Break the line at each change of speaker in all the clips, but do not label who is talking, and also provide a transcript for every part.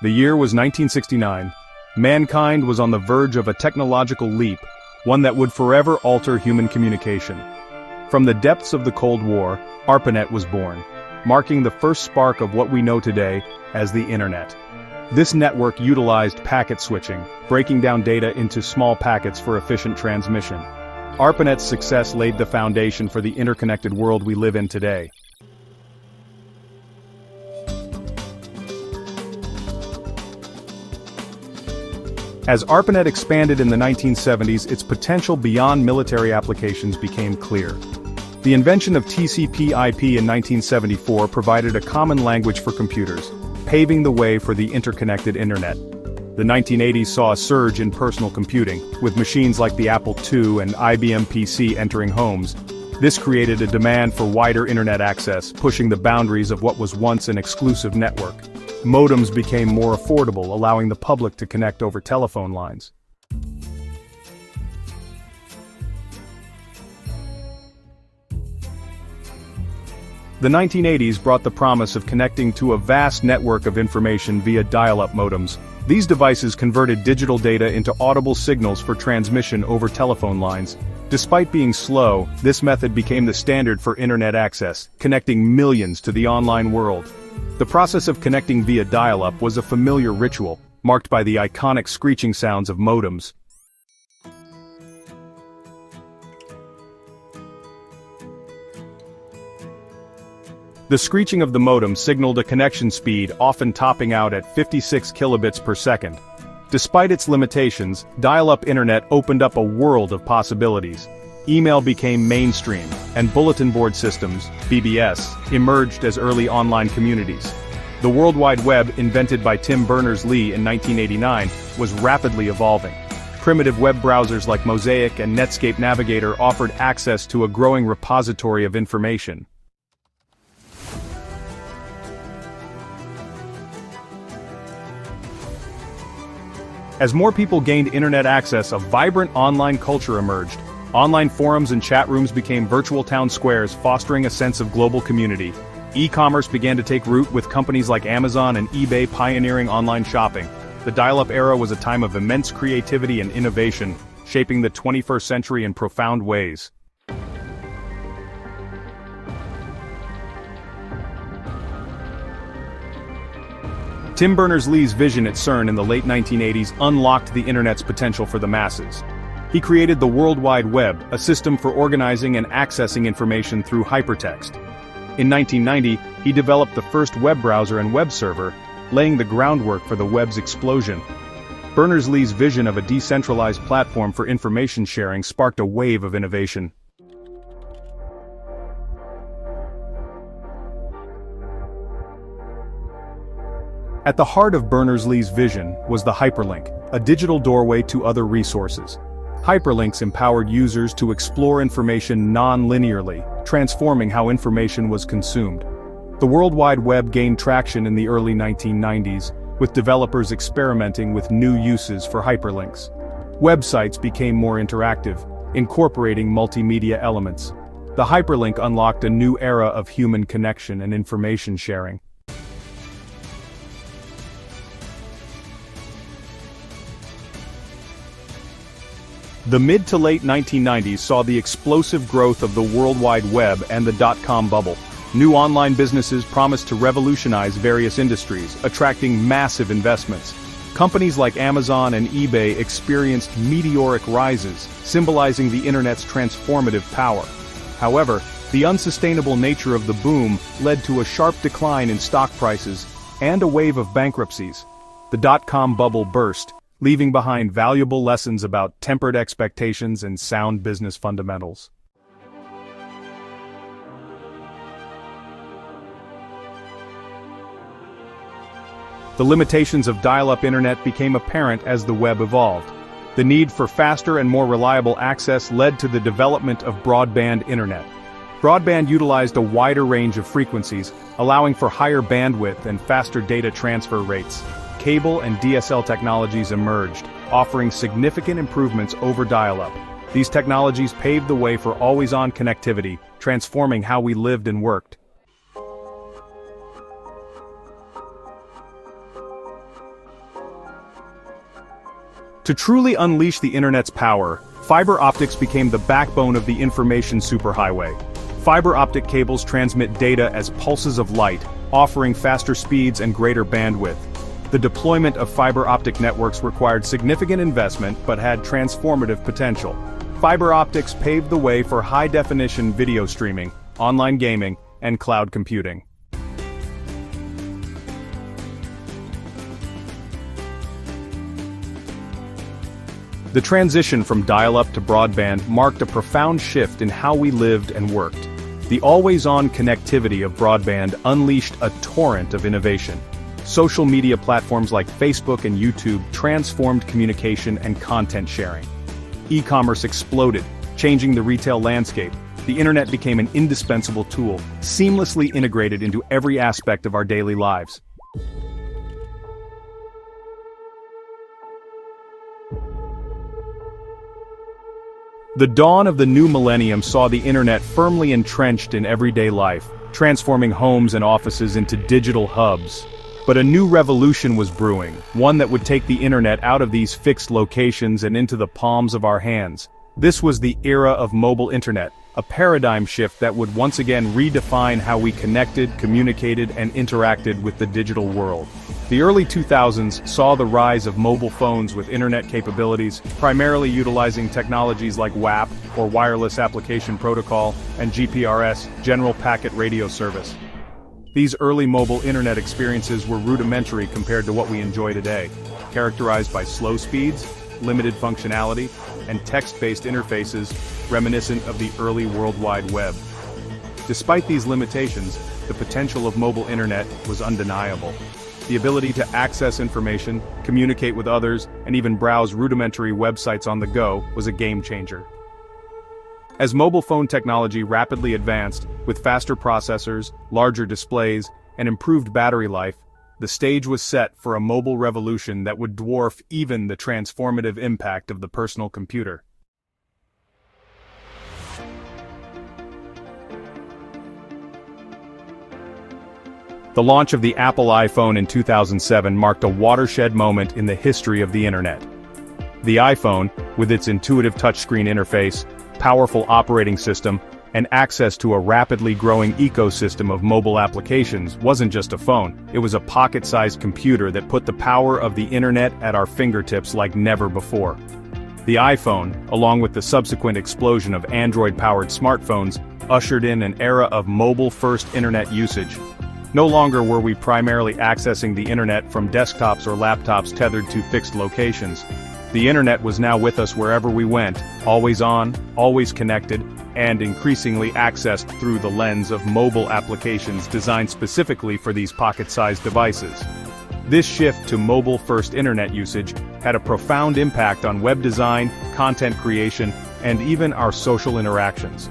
The year was 1969. Mankind was on the verge of a technological leap, one that would forever alter human communication. From the depths of the Cold War, ARPANET was born, marking the first spark of what we know today as the Internet. This network utilized packet switching, breaking down data into small packets for efficient transmission. ARPANET's success laid the foundation for the interconnected world we live in today. As ARPANET expanded in the 1970s, its potential beyond military applications became clear. The invention of TCP/IP in 1974 provided a common language for computers, paving the way for the interconnected Internet. The 1980s saw a surge in personal computing, with machines like the Apple II and IBM PC entering homes. This created a demand for wider Internet access, pushing the boundaries of what was once an exclusive network. Modems became more affordable, allowing the public to connect over telephone lines. The 1980s brought the promise of connecting to a vast network of information via dial-up modems. These devices converted digital data into audible signals for transmission over telephone lines. Despite being slow, this method became the standard for Internet access, connecting millions to the online world. The process of connecting via dial-up was a familiar ritual, marked by the iconic screeching sounds of modems. The screeching of the modem signaled a connection speed often topping out at 56 kilobits per second. Despite its limitations, dial-up internet opened up a world of possibilities. Email became mainstream, and bulletin board systems, BBS, emerged as early online communities. The World Wide Web, invented by Tim Berners-Lee in 1989, was rapidly evolving. Primitive web browsers like Mosaic and Netscape Navigator offered access to a growing repository of information. As more people gained internet access, a vibrant online culture emerged. Online forums and chat rooms became virtual town squares, fostering a sense of global community. E-commerce began to take root, with companies like Amazon and eBay pioneering online shopping. The dial-up era was a time of immense creativity and innovation, shaping the 21st century in profound ways. Tim Berners-Lee's vision at CERN in the late 1980s unlocked the Internet's potential for the masses. He created the World Wide Web, a system for organizing and accessing information through hypertext. In 1990, he developed the first web browser and web server, laying the groundwork for the web's explosion. Berners-Lee's vision of a decentralized platform for information sharing sparked a wave of innovation. At the heart of Berners-Lee's vision was the hyperlink, a digital doorway to other resources. Hyperlinks empowered users to explore information non-linearly, transforming how information was consumed. The World Wide Web gained traction in the early 1990s, with developers experimenting with new uses for hyperlinks. Websites became more interactive, incorporating multimedia elements. The hyperlink unlocked a new era of human connection and information sharing. The mid to late 1990s saw the explosive growth of the World Wide Web and the dot-com bubble. New online businesses promised to revolutionize various industries, attracting massive investments. Companies like Amazon and eBay experienced meteoric rises, symbolizing the Internet's transformative power. However, the unsustainable nature of the boom led to a sharp decline in stock prices and a wave of bankruptcies. The dot-com bubble burst, leaving behind valuable lessons about tempered expectations and sound business fundamentals. The limitations of dial-up internet became apparent as the web evolved. The need for faster and more reliable access led to the development of broadband internet. Broadband utilized a wider range of frequencies, allowing for higher bandwidth and faster data transfer rates. Cable and DSL technologies emerged, offering significant improvements over dial-up. These technologies paved the way for always-on connectivity, transforming how we lived and worked. To truly unleash the internet's power, fiber optics became the backbone of the information superhighway. Fiber optic cables transmit data as pulses of light, offering faster speeds and greater bandwidth. The deployment of fiber optic networks required significant investment but had transformative potential. Fiber optics paved the way for high-definition video streaming, online gaming, and cloud computing. The transition from dial-up to broadband marked a profound shift in how we lived and worked. The always-on connectivity of broadband unleashed a torrent of innovation. Social media platforms like Facebook and YouTube transformed communication and content sharing. E-commerce exploded, changing the retail landscape. The internet became an indispensable tool, seamlessly integrated into every aspect of our daily lives. The dawn of the new millennium saw the internet firmly entrenched in everyday life, transforming homes and offices into digital hubs. But a new revolution was brewing, one that would take the internet out of these fixed locations and into the palms of our hands. This was the era of mobile internet, a paradigm shift that would once again redefine how we connected, communicated, and interacted with the digital world. The early 2000s saw the rise of mobile phones with internet capabilities, primarily utilizing technologies like WAP, or Wireless Application Protocol, and GPRS, General Packet Radio Service. These early mobile internet experiences were rudimentary compared to what we enjoy today, characterized by slow speeds, limited functionality, and text-based interfaces reminiscent of the early World Wide Web. Despite these limitations, the potential of mobile internet was undeniable. The ability to access information, communicate with others, and even browse rudimentary websites on the go was a game-changer. As mobile phone technology rapidly advanced, with faster processors, larger displays, and improved battery life, the stage was set for a mobile revolution that would dwarf even the transformative impact of the personal computer. The launch of the Apple iPhone in 2007 marked a watershed moment in the history of the internet. The iPhone, with its intuitive touchscreen interface, powerful operating system, and access to a rapidly growing ecosystem of mobile applications, wasn't just a phone, it was a pocket-sized computer that put the power of the internet at our fingertips like never before. The iPhone, along with the subsequent explosion of Android-powered smartphones, ushered in an era of mobile-first internet usage. No longer were we primarily accessing the internet from desktops or laptops tethered to fixed locations. The internet was now with us wherever we went, always on, always connected, and increasingly accessed through the lens of mobile applications designed specifically for these pocket-sized devices. This shift to mobile-first internet usage had a profound impact on web design, content creation, and even our social interactions.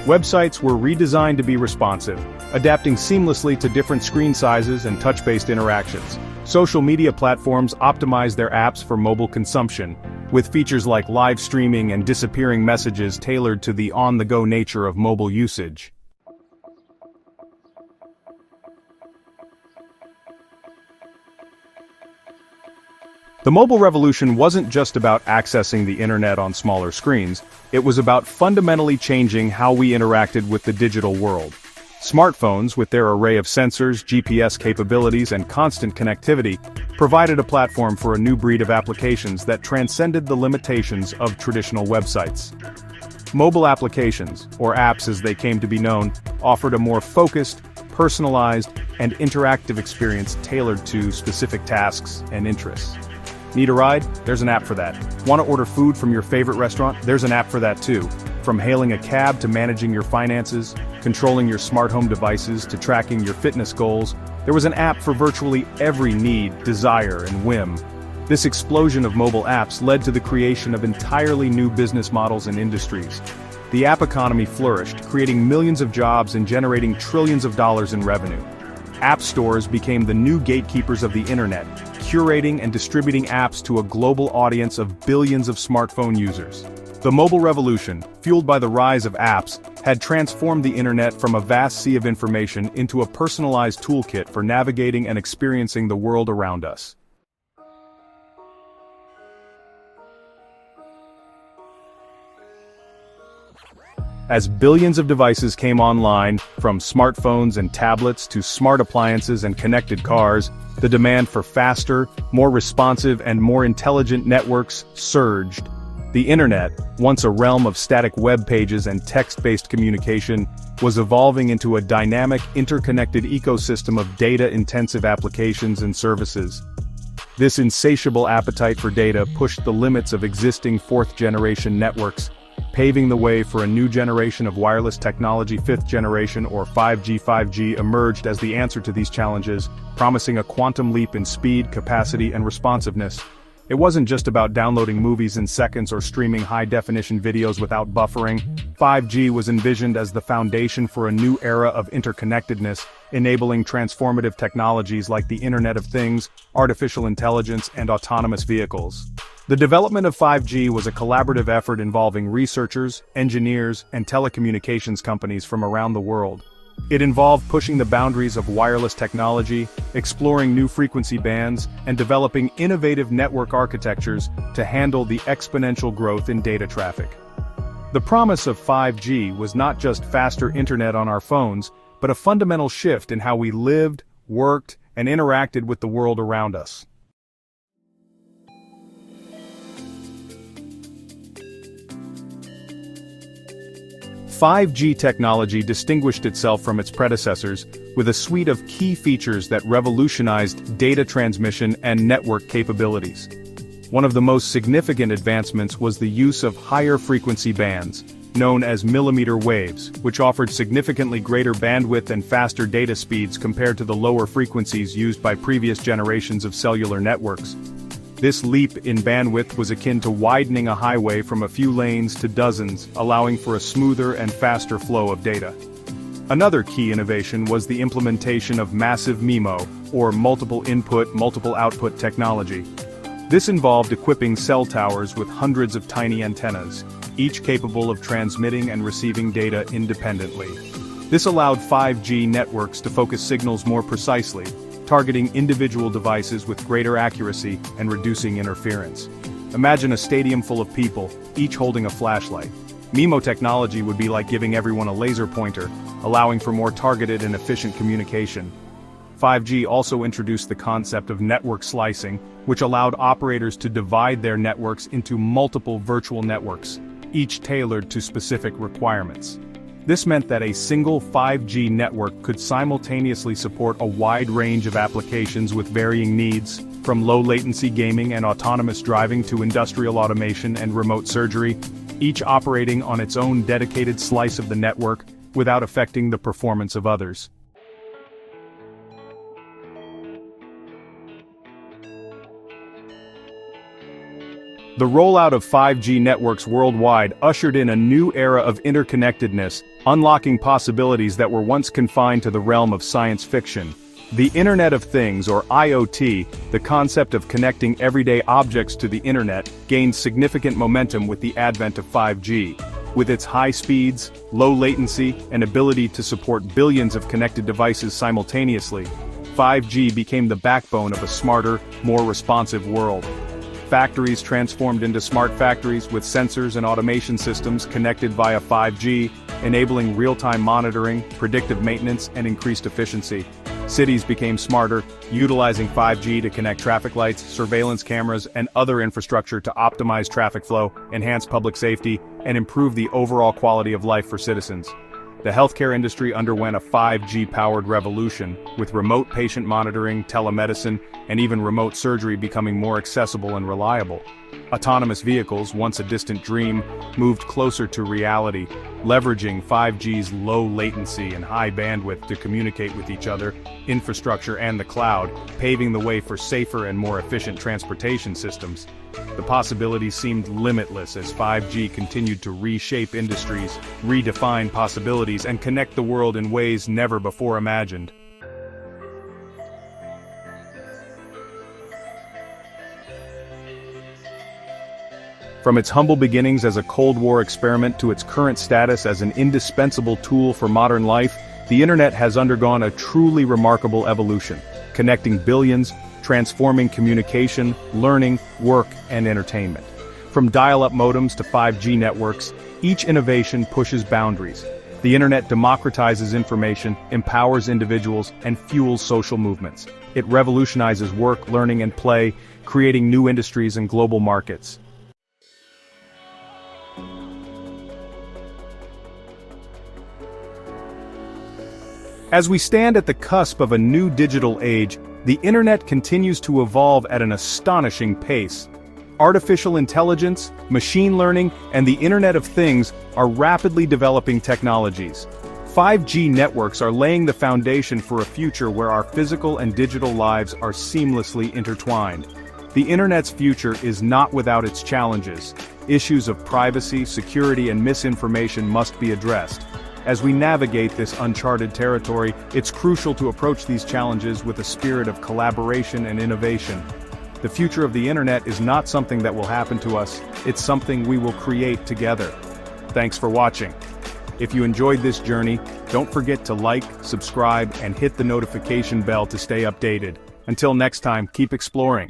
Websites were redesigned to be responsive, adapting seamlessly to different screen sizes and touch-based interactions. Social media platforms optimized their apps for mobile consumption, with features like live streaming and disappearing messages tailored to the on-the-go nature of mobile usage. The mobile revolution wasn't just about accessing the internet on smaller screens, it was about fundamentally changing how we interacted with the digital world. Smartphones, with their array of sensors, GPS capabilities, and constant connectivity, provided a platform for a new breed of applications that transcended the limitations of traditional websites. Mobile applications, or apps as they came to be known, offered a more focused, personalized, and interactive experience tailored to specific tasks and interests. Need a ride? There's an app for that. Want to order food from your favorite restaurant? There's an app for that too. From hailing a cab to managing your finances, controlling your smart home devices to tracking your fitness goals, there was an app for virtually every need, desire, and whim. This explosion of mobile apps led to the creation of entirely new business models and industries. The app economy flourished, creating millions of jobs and generating trillions of dollars in revenue. App stores became the new gatekeepers of the internet, curating and distributing apps to a global audience of billions of smartphone users. The mobile revolution, fueled by the rise of apps, had transformed the internet from a vast sea of information into a personalized toolkit for navigating and experiencing the world around us. As billions of devices came online, from smartphones and tablets to smart appliances and connected cars, the demand for faster, more responsive and more intelligent networks surged. The internet, once a realm of static web pages and text-based communication, was evolving into a dynamic, interconnected ecosystem of data-intensive applications and services. This insatiable appetite for data pushed the limits of existing fourth-generation networks, paving the way for a new generation of wireless technology. Fifth generation, or 5G. 5G emerged as the answer to these challenges, promising a quantum leap in speed, capacity, and responsiveness. It wasn't just about downloading movies in seconds or streaming high-definition videos without buffering. 5G was envisioned as the foundation for a new era of interconnectedness, enabling transformative technologies like the Internet of Things, artificial intelligence, and autonomous vehicles. The development of 5G was a collaborative effort involving researchers, engineers, and telecommunications companies from around the world. It involved pushing the boundaries of wireless technology, exploring new frequency bands, and developing innovative network architectures to handle the exponential growth in data traffic. The promise of 5G was not just faster internet on our phones, but a fundamental shift in how we lived, worked, and interacted with the world around us. 5G technology distinguished itself from its predecessors with a suite of key features that revolutionized data transmission and network capabilities. One of the most significant advancements was the use of higher frequency bands, known as millimeter waves, which offered significantly greater bandwidth and faster data speeds compared to the lower frequencies used by previous generations of cellular networks. This leap in bandwidth was akin to widening a highway from a few lanes to dozens, allowing for a smoother and faster flow of data. Another key innovation was the implementation of massive MIMO, or multiple input, multiple output technology. This involved equipping cell towers with hundreds of tiny antennas, each capable of transmitting and receiving data independently. This allowed 5G networks to focus signals more precisely, targeting individual devices with greater accuracy and reducing interference. Imagine a stadium full of people, each holding a flashlight. MIMO technology would be like giving everyone a laser pointer, allowing for more targeted and efficient communication. 5G also introduced the concept of network slicing, which allowed operators to divide their networks into multiple virtual networks, each tailored to specific requirements. This meant that a single 5G network could simultaneously support a wide range of applications with varying needs, from low-latency gaming and autonomous driving to industrial automation and remote surgery, each operating on its own dedicated slice of the network without affecting the performance of others. The rollout of 5G networks worldwide ushered in a new era of interconnectedness, unlocking possibilities that were once confined to the realm of science fiction. The Internet of Things, or IoT, the concept of connecting everyday objects to the Internet, gained significant momentum with the advent of 5G. With its high speeds, low latency, and ability to support billions of connected devices simultaneously, 5G became the backbone of a smarter, more responsive world. Factories transformed into smart factories with sensors and automation systems connected via 5G, enabling real-time monitoring, predictive maintenance, and increased efficiency. Cities became smarter, utilizing 5G to connect traffic lights, surveillance cameras, and other infrastructure to optimize traffic flow, enhance public safety, and improve the overall quality of life for citizens. The healthcare industry underwent a 5G-powered revolution, with remote patient monitoring, telemedicine, and even remote surgery becoming more accessible and reliable. Autonomous vehicles, once a distant dream, moved closer to reality, leveraging 5G's low latency and high bandwidth to communicate with each other, infrastructure, and the cloud, paving the way for safer and more efficient transportation systems. The possibilities seemed limitless as 5G continued to reshape industries, redefine possibilities, and connect the world in ways never before imagined. From its humble beginnings as a Cold War experiment to its current status as an indispensable tool for modern life, the Internet has undergone a truly remarkable evolution, connecting billions, transforming communication, learning, work, and entertainment. From dial-up modems to 5G networks, each innovation pushes boundaries. The internet democratizes information, empowers individuals, and fuels social movements. It revolutionizes work, learning, and play, creating new industries and global markets. As we stand at the cusp of a new digital age, the internet continues to evolve at an astonishing pace. Artificial intelligence, machine learning, and the Internet of Things are rapidly developing technologies. 5G networks are laying the foundation for a future where our physical and digital lives are seamlessly intertwined. The Internet's future is not without its challenges. Issues of privacy, security, and misinformation must be addressed. As we navigate this uncharted territory, it's crucial to approach these challenges with a spirit of collaboration and innovation. The future of the internet is not something that will happen to us, it's something we will create together. Thanks for watching. If you enjoyed this journey, don't forget to like, subscribe, and hit the notification bell to stay updated. Until next time, keep exploring.